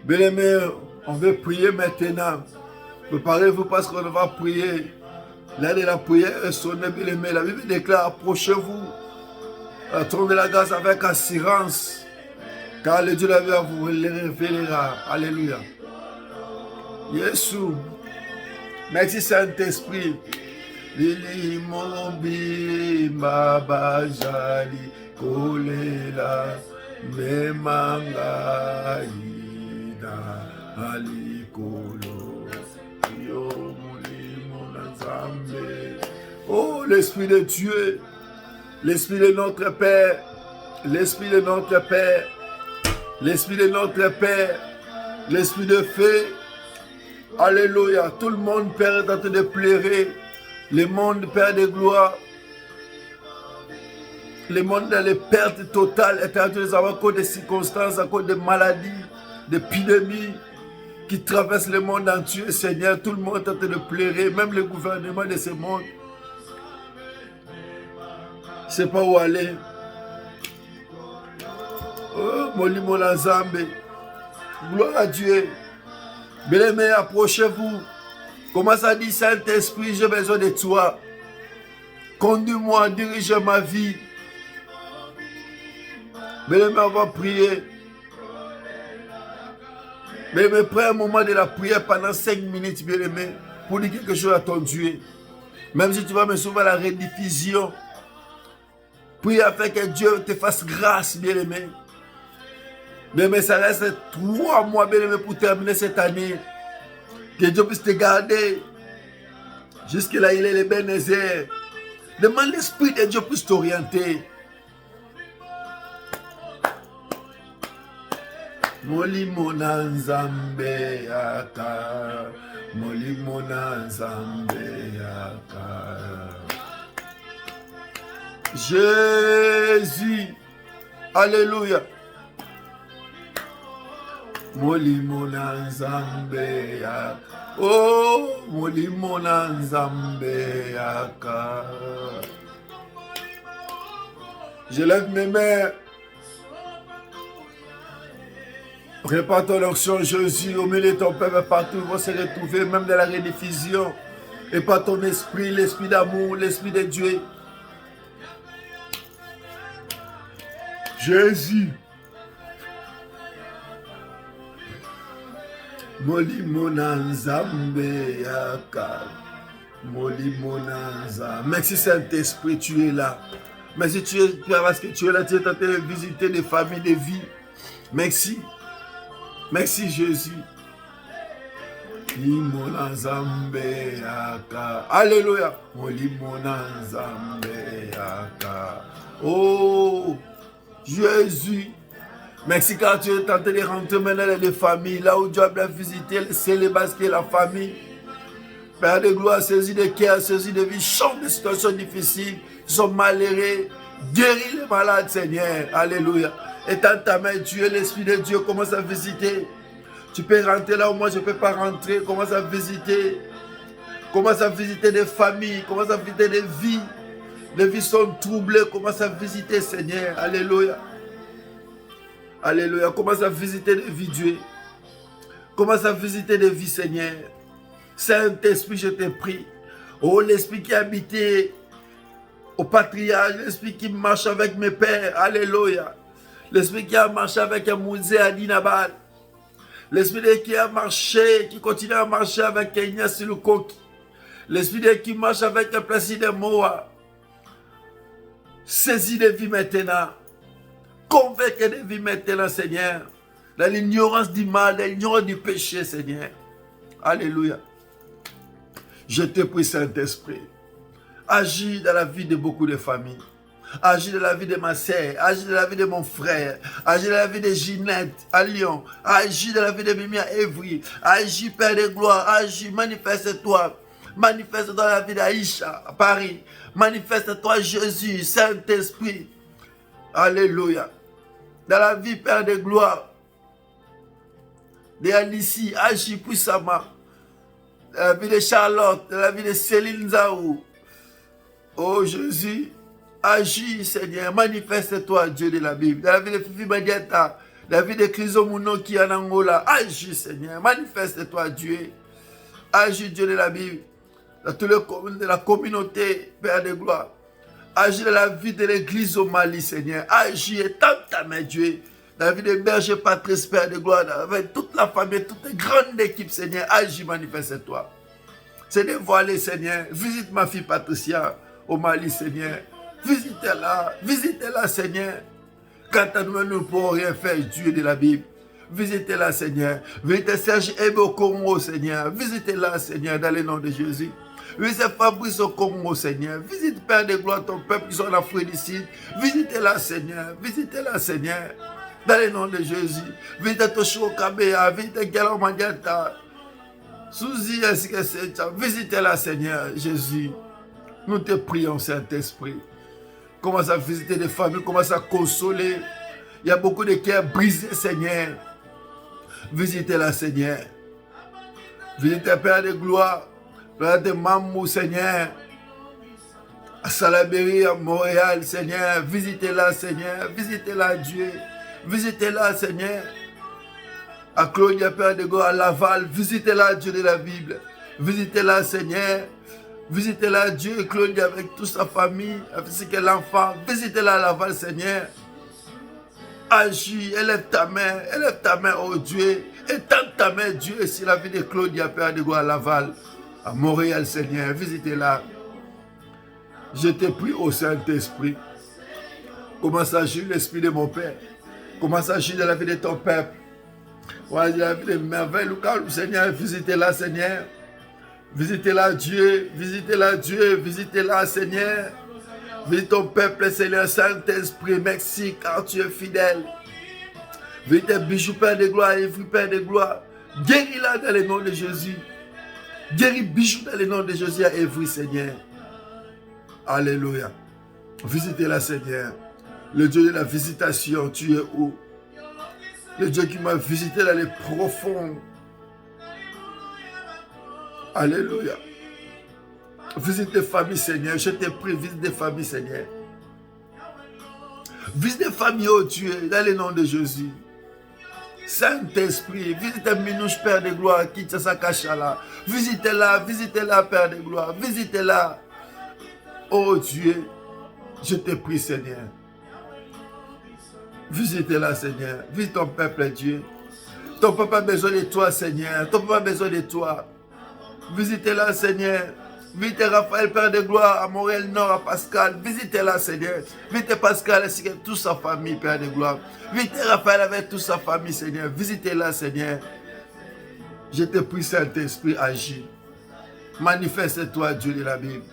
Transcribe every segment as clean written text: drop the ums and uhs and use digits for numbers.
Bien-aimés, on veut prier maintenant. Préparez-vous parce qu'on va prier. L'heure de la prière est sonnée, bien-aimés. La Bible déclare, approchez-vous à trône de la grâce avec assurance, car le Dieu de la vie vous le révélera. Alléluia. Jésus, merci Saint-Esprit. Lili mombi babajali kolela memanga ida alikolo yo mulimo na Nzambe. Oh, l'Esprit de Dieu, l'Esprit de notre Père, l'Esprit de notre Père, l'Esprit de notre Père, l'Esprit de feu. Alléluia. Tout le monde, Père, est en train de pleurer. Le monde, Père de gloire, le monde dans les pertes totales est en train de savoir à cause des circonstances, à cause des maladies, d'épidémies qui traversent le monde entier, Seigneur. Tout le monde est en train de pleurer, même le gouvernement de ce monde. Je ne sais pas où aller. Oh, Molimo Nzambe. Gloire à Dieu. Bien-aimés, approchez-vous. Commence à dire, Saint-Esprit, j'ai besoin de toi. Conduis-moi, dirige ma vie. Bien-aimés, on va prier. Bien-aimés, prends un moment de la prière pendant 5 minutes, bien-aimés, pour dire quelque chose à ton Dieu. Même si tu vas me sauver à la rediffusion, prie afin que Dieu te fasse grâce, bien-aimés. Bien-aimés, ça reste 3 mois, bien-aimés, pour terminer cette année. Que Dieu puisse te garder. Jusque-là, il est le Bénézer. Demande l'Esprit de Dieu puisse t'orienter. Molimo na Nzambe yaka. Molimo na Nzambe yaka. Jésus. Alléluia. Molimo na Nzambe yaka. Oh, Molimo na Nzambe yaka. Je lève mes mains. Prépare ton onction, Jésus, au milieu de ton peuple, partout, ils vont se retrouver, même dans la rediffusion. Et par ton esprit, l'esprit d'amour, l'esprit de Dieu. Jésus. Molimo na Nzambe yaka. Molimo na Nzambe. Merci Saint-Esprit, tu es là. Merci tu es parce que tu es là, tu es en train de visiter des familles, des vies. Merci. Merci Jésus. Molimo na Nzambe yaka. Alléluia. Molimo na Nzambe yaka. Oh, Jésus. Merci car tu es en train de rentrer maintenant dans les familles, là où Dieu a bien visité les célibataires et la famille. Père de gloire, saisis de cœur, saisis de vie, change des situations difficiles, ils sont malheureux, guéris les malades, Seigneur. Alléluia. Étends ta main, tu es l'Esprit de Dieu, commence à visiter. Tu peux rentrer là où moi je ne peux pas rentrer, commence à visiter. Commence à visiter des familles, commence à visiter des vies. Les vies sont troublées, commence à visiter, Seigneur. Alléluia. Alléluia. Commence à visiter des vies, Dieu. Commence à visiter des vies, Seigneur. Saint-Esprit, je te prie. Oh, l'Esprit qui habitait au patriarche, l'Esprit qui marche avec mes pères. Alléluia. L'Esprit qui a marché avec Mouzé Adinabal. L'Esprit qui a marché, qui continue à marcher avec Ignace Lukoki. L'Esprit qui marche avec Placide Moa. Saisis des vies maintenant. Convaincre des vies maintenant, Seigneur. Dans l'ignorance du mal, dans l'ignorance du péché, Seigneur. Alléluia. Je te prie, Saint-Esprit. Agis dans la vie de beaucoup de familles. Agis dans la vie de ma sœur. Agis dans la vie de mon frère. Agis dans la vie de Ginette à Lyon. Agis dans la vie de Mimi à Évry. Agis, Père de gloire. Agis, manifeste-toi. Manifeste-toi dans la vie d'Aïcha à Paris. Manifeste-toi, Jésus, Saint-Esprit. Alléluia. Dans la vie, Père de gloire, de Alicie, agis puissamment. Dans la vie de Charlotte, dans la vie de Céline Zaou. Oh Jésus, Agis, Seigneur. Manifeste-toi, Dieu de la Bible. Dans la vie de Fifi Badiata, dans la vie de Chrysomouno qui est en Angola. Agis, Seigneur. Manifeste-toi, Dieu. Agis, Dieu de la Bible. Dans toute la communauté, Père de gloire. Agis dans la vie de l'église au Mali, Seigneur. Agis et tente ta main, Dieu. Dans la vie de berger Patrice, Père de gloire. Avec toute la famille, toute la grande équipe, Seigneur. Agis, manifeste-toi. C'est dévoilé, Seigneur. Visite ma fille Patricia au Mali, Seigneur. Visitez-la, Seigneur. Quant à nous, nous ne pourrons rien faire, Dieu de la Bible. Visitez-la, Seigneur. Visitez Serge Ebe au Congo, Seigneur. Visitez-la, Seigneur, dans le nom de Jésus. Visitez Fabrice au Congo, Seigneur. Visite, Père de gloire, ton peuple qui sont en Afrique d'ici. Visitez-la, Seigneur. Visitez-la, Seigneur. Dans le nom de Jésus. Visitez Toshiro Kabea. Visitez Galo Mandiata. Souzi, ainsi que c'est. Visitez-la, Seigneur, Jésus. Nous te prions, Saint-Esprit. Commence à visiter des familles, commence à consoler. Il y a beaucoup de cœurs brisés, Seigneur. Visitez-la, Seigneur. Visitez Père de gloire. Père de Mamou, Seigneur. À Salaberry, à Montréal, Seigneur. Visitez-la, Seigneur. Visitez-la, Dieu. Visitez-la, Seigneur. À Claudia, Père de gloire, à Laval. Visitez-la, Dieu de la Bible. Visitez-la, Seigneur. Visitez-la, Dieu, Claudia, avec toute sa famille, avec l'enfant. Visitez-la à Laval, Seigneur. Agis, élève ta main, oh Dieu. Étends ta main, Dieu, sur la vie de Claudia, Père de gloire, à Laval, à Montréal, Seigneur. Visitez-la. Je te prie au Saint-Esprit. Commence à agir l'Esprit de mon Père. Commence à agir dans la vie de ton peuple. Voilà, dans la vie de merveille, Seigneur. Visitez-la, Seigneur. Visitez-la, Dieu. Visitez-la, Dieu. Visitez-la, Seigneur. Visite ton peuple, Seigneur, Saint-Esprit. Merci, car tu es fidèle. Visite Bijou, Père de gloire, Évry, Père de gloire. Guéris-la dans le nom de Jésus. Guéris Bijou dans le nom de Jésus à Évry, Seigneur. Alléluia. Visitez-la, Seigneur. Le Dieu de la visitation, tu es où? Le Dieu qui m'a visité dans les profonds. Alléluia. Visite des familles, Seigneur. Je te prie, visite des familles, Seigneur. Visite des familles, oh Dieu, dans le nom de Jésus. Saint-Esprit, visite Minouche, Père de gloire, qui tient sa cachala. Visitez-la, visitez-la, Père de gloire. Visitez-la. Oh Dieu, je te prie, Seigneur. Visitez-la, Seigneur. Visite ton peuple, Dieu. Ton peuple a besoin de toi, Seigneur. Ton peuple a besoin de toi. Visitez-la, Seigneur. Visitez Raphaël, Père de gloire, à Montréal-Nord, à Pascal. Visitez-la, Seigneur. Visitez Pascal ainsi que toute sa famille, Père de gloire. Visitez Raphaël avec toute sa famille, Seigneur. Visitez-la, Seigneur. Je te prie, Saint-Esprit, agis. Manifeste-toi, Dieu de la Bible.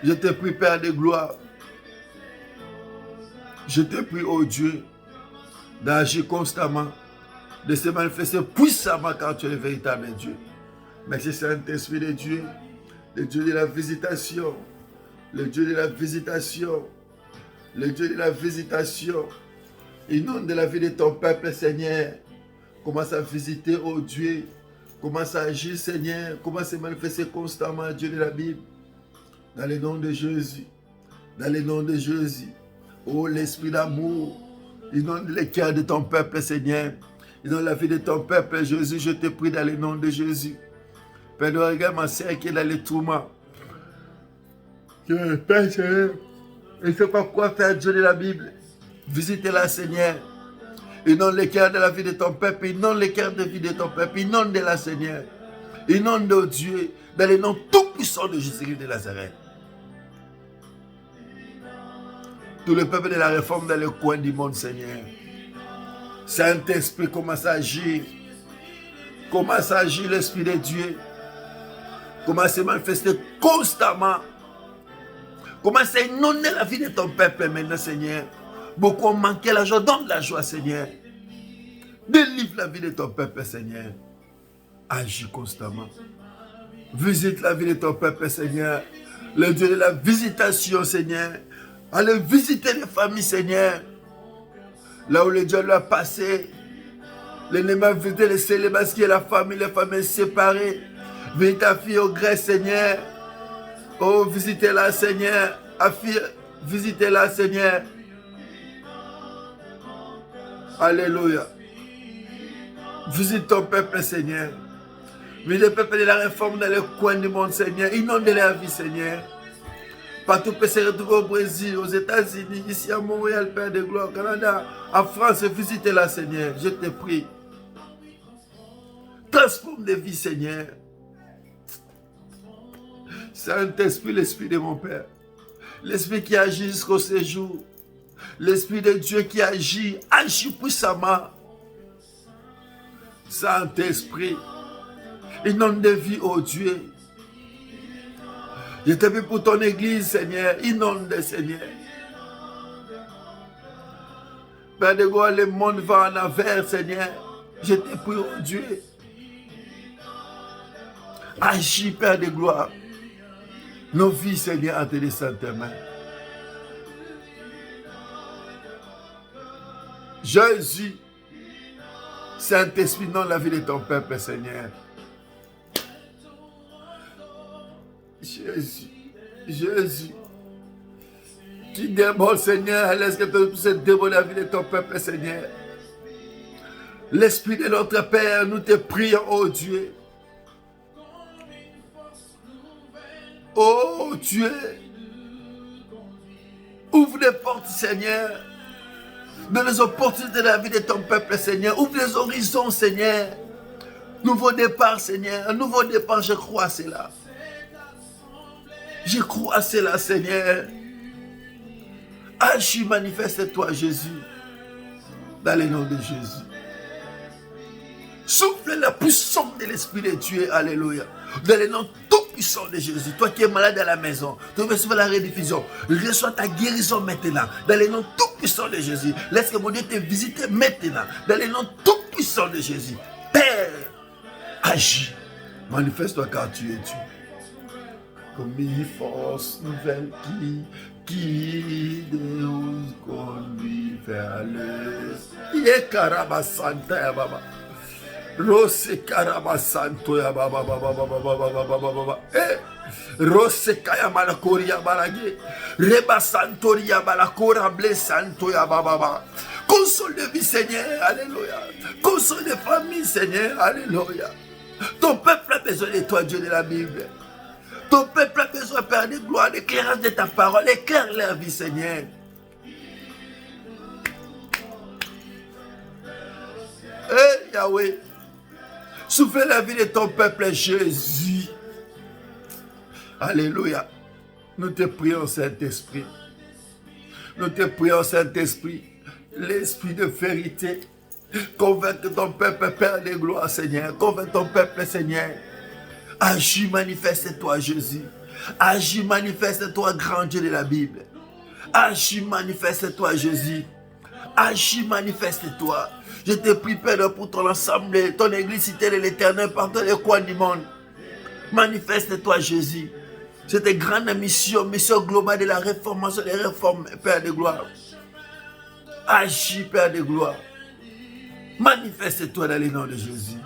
Je te prie, Père de gloire. Je te prie, oh Dieu, d'agir constamment, de se manifester puissamment car tu es le véritable Dieu. Merci, Saint-Esprit de Dieu, le Dieu de la visitation, le Dieu de la visitation, le Dieu de la visitation. Inonde la vie de ton peuple, Seigneur. Commence à visiter, oh Dieu. Commence à agir, Seigneur. Commence à se manifester constamment, Dieu de la Bible. Dans le nom de Jésus. Dans le nom de Jésus. Oh, l'esprit d'amour. Inonde les cœurs de ton peuple, Seigneur. Inonde la vie de ton peuple, Jésus. Je te prie dans le nom de Jésus. Père, regarde ma sœur qui est dans les tourments. Père, Seigneur. Il ne sait pas quoi faire, Dieu de la Bible. Visitez-la, Seigneur. Inonde les cœurs de la vie de ton peuple. Inonde les cœurs de vie de ton peuple. Inonde-la, Seigneur. Inonde, oh Dieu, dans le nom tout-puissant de Jésus-Christ de Nazareth. Tout le peuple de la réforme dans le coin du monde, Seigneur. Saint-Esprit, commence à agir. Commence à agir, l'Esprit de Dieu. Commence à se manifester constamment. Commence à inonder la vie de ton peuple maintenant, Seigneur. Beaucoup ont manqué la joie. Donne la joie, Seigneur. Délivre la vie de ton peuple, Seigneur. Agis constamment. Visite la vie de ton peuple, Seigneur. Le Dieu de la visitation, Seigneur. Allez visiter les familles, Seigneur. Là où le Dieu l'a passé. L'ennemi a visité les célibats qui est la famille, les familles séparées. Visite ta fille au gré, Seigneur. Oh, visitez-la, Seigneur. Visitez-la, Seigneur. Alléluia. Visite ton peuple, Seigneur. Visite le peuple de la réforme dans les coins du monde, Seigneur. Inonde leur vie, Seigneur. Partout peut se retrouver au Brésil, aux États-Unis, ici à Montréal, Père de gloire, au Canada, en France, visitez-la, Seigneur. Je te prie. Transforme des vies, Seigneur. Saint-Esprit, l'Esprit de mon Père. L'Esprit qui agit jusqu'au séjour. L'Esprit de Dieu qui agit puissamment. Saint-Esprit, inonde de vie, oh Dieu. Je te prie pour ton église, Seigneur. Inonde, Seigneur. Père de gloire, le monde va en envers, Seigneur. Je te prie, oh Dieu. Agis, Père de gloire. Nos vies, Seigneur, entre les saintes mains. Jésus, Saint-Esprit, non la vie de ton peuple, Seigneur. Jésus, Jésus, tu démons, Seigneur, laisse que tu puisses démolir la vie de ton peuple, Seigneur. L'Esprit de notre Père, nous te prions, oh Dieu. Oh Dieu, ouvre les portes, Seigneur. Donne les opportunités de la vie de ton peuple, Seigneur. Ouvre les horizons, Seigneur. Nouveau départ, Seigneur. Un nouveau départ, je crois à cela. Je crois à cela, Seigneur. Agis, manifeste-toi, Jésus. Dans le nom de Jésus. Souffle la puissance de l'Esprit de Dieu. Alléluia. Dans le nom tout-puissant de Jésus. Toi qui es malade à la maison, tu veux suivre la rediffusion. Reçois ta guérison maintenant. Dans le nom tout-puissant de Jésus. Laisse que mon Dieu te visite maintenant. Dans le nom tout-puissant de Jésus. Père, agis. Manifeste-toi car tu es Dieu. Comme une force nouvelle qui nous conduit vers le Yekarabasanta ya baba. Rose karabasanto ya baba baba. Rose kaya malakori ya balage. Rebasantori ya balakora ble santo ya baba. Console de vie, Seigneur, alléluia. Console de famille, Seigneur, alléluia. Ton peuple a besoin de toi, Dieu de la Bible. Ton peuple a besoin, Père de gloire, d'éclairage de ta parole. Éclaire leur vie, Seigneur. Eh, Yahweh, souffle la vie de ton peuple, Jésus. Alléluia. Nous te prions, Saint-Esprit. Nous te prions, Saint-Esprit. L'Esprit de vérité. Convainc ton peuple, Père de gloire, Seigneur. Convainc ton peuple, Seigneur. Agis, manifeste-toi, Jésus. Agis, manifeste-toi, grand Dieu de la Bible. Agis, manifeste-toi, Jésus. Agis, manifeste-toi. Je te prie, Père, pour ton ensemble, ton église, cité de l'Éternel, par tous les coins du monde. Manifeste-toi, Jésus. C'est une grande mission globale de la réformation des réformes, Père de gloire. Agis, Père de gloire. Manifeste-toi dans le nom de Jésus.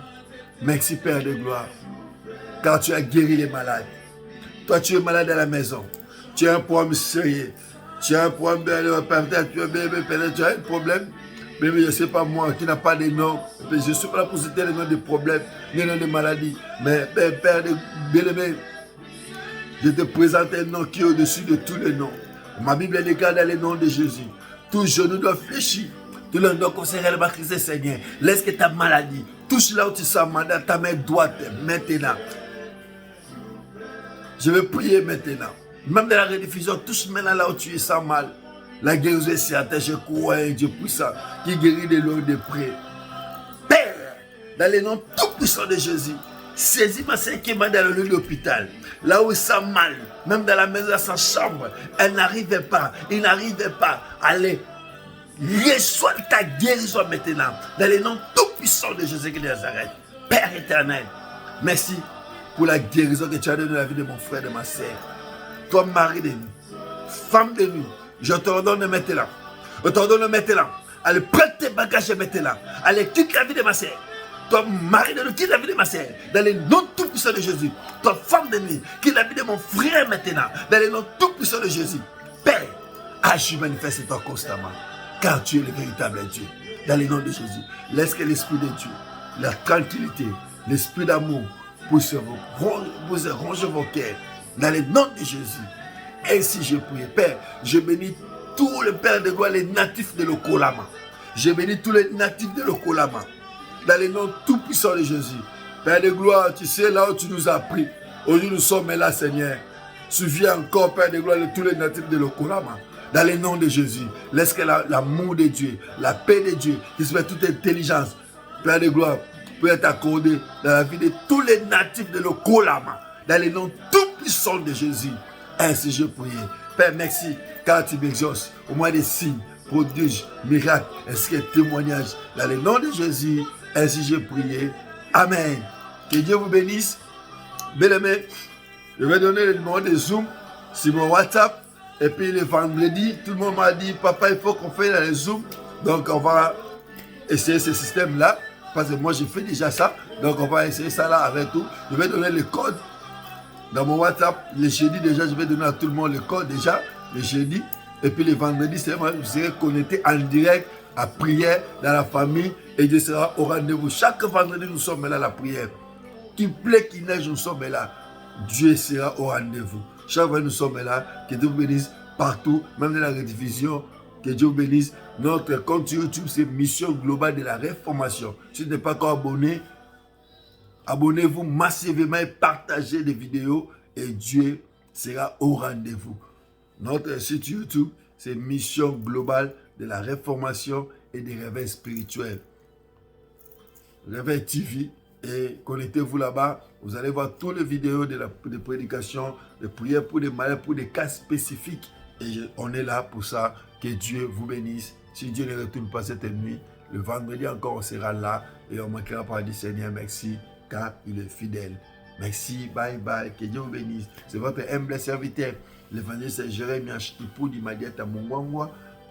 Merci, Père de gloire. Car tu as guéri les malades. Toi, tu es malade à la maison. Tu as un problème sérieux. Tu as un problème, peut-être tu as un problème. Mais je ne sais pas moi, qui n'a pas de nom. Je ne suis pas là pour citer le nom de problèmes, le nom de maladie. Mais Père de bien-aimé, je te présente un nom qui est au-dessus de tous les noms. Ma Bible déclare dans le nom de Jésus. Tous genoux doivent fléchir. Tout le monde doit considérer le baptême, Seigneur. Laisse que ta maladie touche là où tu sens mal, ta main droite maintenant. Je vais prier maintenant. Même dans la rediffusion, touche maintenant là où tu sens mal. La guérison est certaine, je crois un Dieu puissant qui guérit de loin de près. Père, dans le nom tout puissant de Jésus, saisis ma sœur qui est dans le lit de l'hôpital. Là où il sent mal, même dans la maison, dans sa chambre, elle n'arrivait pas, il n'arrivait pas à aller. Reçois ta guérison maintenant. Dans le nom tout puissant de Jésus de Nazareth. Père éternel, merci pour la guérison que tu as donnée dans la vie de mon frère et de ma sœur. Toi, mari de nous, femme de nous, je t'ordonne maintenant. Je t'ordonne maintenant. Allez, prends tes bagages maintenant. Allez, quitte la vie de ma sœur. Toi, mari de nous, quitte la vie de ma sœur. Dans le nom tout puissant de Jésus. Toi, femme de nous, quitte la vie de mon frère maintenant. Dans le nom tout puissant de Jésus. Père, Agis, manifeste-toi constamment, car tu es le véritable Dieu. Dans le nom de Jésus, laisse que l'Esprit de Dieu, la tranquillité, l'Esprit d'amour puisse ronger vos cœurs. Dans le nom de Jésus. Ainsi je prie. Père, je bénis tous les pères de gloire, les natifs de l'Okolama. Je bénis tous les natifs de l'Okolama. Dans le nom tout puissant de Jésus. Père de gloire, tu sais là où tu nous as pris. Aujourd'hui nous sommes là, Seigneur. Souviens encore, Père de gloire, de tous les natifs de l'Okolama. Dans le nom de Jésus, laisse que l'amour de Dieu, la paix de Dieu, qui se fait toute intelligence, Père de gloire, peut être accordé dans la vie de tous les natifs de l'Okolama. Dans le nom tout puissant de Jésus. Ainsi je prie. Père, merci, car tu m'exauces au moins des signes, prodiges, miracles, ainsi que témoignages. Dans le nom de Jésus, ainsi je prie. Amen. Que Dieu vous bénisse. Bien-aimés, je vais donner le numéro de Zoom sur mon WhatsApp. Et puis le vendredi, tout le monde m'a dit, papa, il faut qu'on fasse dans les Zoom. Donc on va essayer ce système-là. Parce que moi, je fais déjà ça. Donc on va essayer ça là avec tout. Je vais donner le code dans mon WhatsApp. Le jeudi déjà, je vais donner à tout le monde le code déjà. Le jeudi. Et puis le vendredi, c'est moi, je serai connecté en direct à prière dans la famille. Et Dieu sera au rendez-vous. Chaque vendredi, nous sommes là à la prière. Qu'il plaît, qu'il neige, nous sommes là. Dieu sera au rendez-vous. Chaque fois, nous sommes là. Que Dieu vous bénisse partout, même dans la rediffusion. Que Dieu vous bénisse. Notre compte YouTube, c'est Mission Globale de la Réformation. Si vous n'êtes pas encore abonné, abonnez-vous massivement et partagez des vidéos. Et Dieu sera au rendez-vous. Notre site YouTube, c'est Mission Globale de la Réformation et des réveils spirituels. Réveil TV. Et connectez-vous là-bas. Vous allez voir toutes les vidéos de prédication, de prières pour des malades, pour des cas spécifiques. Et on est là pour ça. Que Dieu vous bénisse. Si Dieu ne retourne pas cette nuit, le vendredi encore, on sera là. Et on manquera pas dire Seigneur, merci, car il est fidèle. Merci, bye bye. Que Dieu vous bénisse. C'est votre humble serviteur. L'évangéliste Jérémie Achikipou du Madiata Mungwangwa.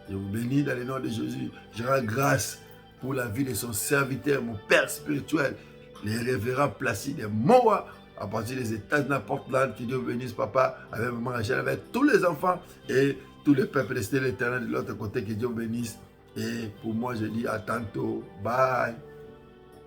Je vous bénis dans le nom de Jésus. Je rends grâce pour la vie de son serviteur, mon Père spirituel. Les révérends Placide Moa, à partir des États-Unis, Portland, que Dieu bénisse, papa, avec maman Rachel, avec tous les enfants et tous les peuples restés l'éternel de l'autre côté, que Dieu bénisse. Et pour moi, je dis à tantôt. Bye.